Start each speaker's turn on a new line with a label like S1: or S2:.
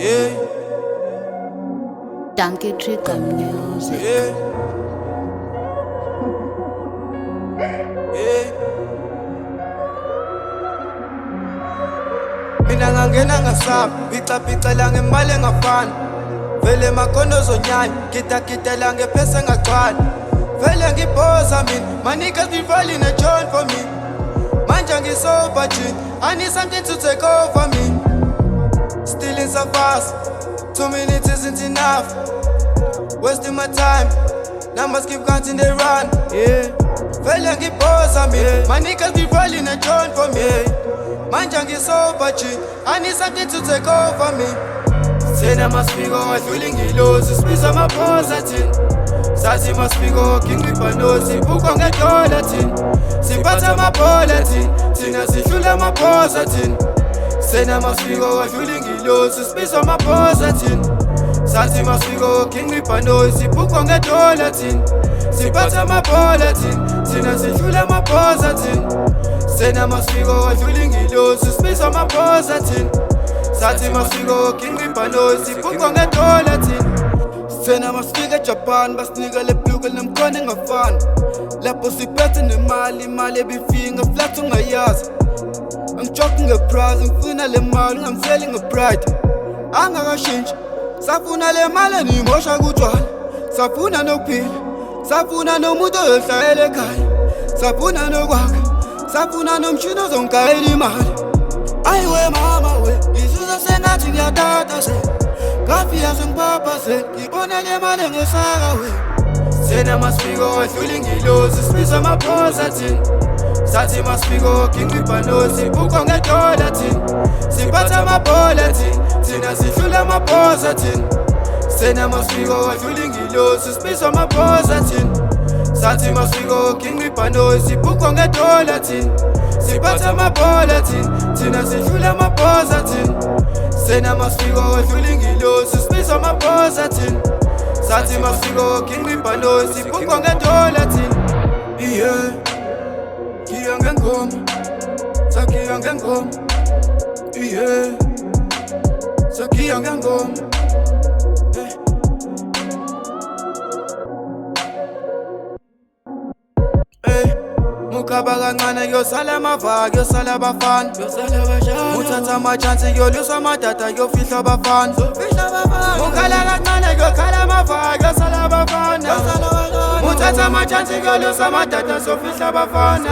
S1: Yeah,
S2: Donkey Trigger Music.
S1: yeah, yeah. Mina ngangena ngasabi, pica la ngemali engafani. Vele makhono zonyanya, kita la ngephese engagcwali. Vele ngiphosa mina, my niggas be rolling a joint for me. Manje ngisober G, I need something to take over me. Stealing so fast, 2 minutes isn't enough. Wasting my time, numbers keep counting, they run. Yeah, vele ngiphosa mina, my niggas be rolling a joint for me. Manje ngisober G, I need something to take over me. Sena masifiko wadlula ngilosi, sibizwa amaphosa thina. Sathi masifiko ngingqibhanosi, bukho ngedola thina. Siphatha amabhola thina sihlula amaphosa thina. Sena masifiko wadlula ngilosi, sibizwa amaphosa thina. Sathi masifiko ngingqibhanosi, bukho ngedola thina. Siphatha amabhola thina sihlula amaphosa thina. Sena masifiko wadlula ngilosi, sibizwa amaphosa thina. Sathi masifiko ngingqibhanosi, bukho ngedola thina. Sena masifika eJapan, basinika lebhluke nemkhona engafani. Lapho siphethe nemali, imali ebifinga flat ungayazi. Angijoki ngeprize, ngifuna le mali, ungangiseli ngepride. Angakashintshi, safuna le mali enimosha kutshwala. Safuna nokuphila, safuna nomuntu oyohlala ekhaya. Safuna nokwakha, safuna nomshini ozongigayela imali. Ayiwe mama we, ngizizwa sengathi ngiyatata se. Ngafika sengipapa se, ngibona le mali ngesaka we. Sena masifiko wadlula ngilosi, sibizwa amaphosa thina. Sathi masifiko ngingqibhanosi, bukho ngedola thina. Siphatha amabhola thina sihlula amaphosa thina. Sena masifiko wadlula ngilosi, sibizwa amaphosa thina. Sathi masifiko ngingqibhanosi, bukho ngedola thina. Siphatha amabhola thina sihlula amaphosa thina. Sena masifiko wadlula ngilosi, sibizwa amaphosa thina. Sathi masifiko ngingqibhanosi, bukho ngedola thina. Yeah, ngiya ngengoma, sakhiya ngengoma. Yeah, sakhiya ngengoma. Mukhaba kancane kuyosala amava, kuyosala abafana. Muthatha amachansi kuyoluswa amadada, kuyofihla abafana. Mukhala kancane kuyokhala amava, kuyosala abafana. Muthatha amachansi kuyoluswa amadada, kuyofihla abafana.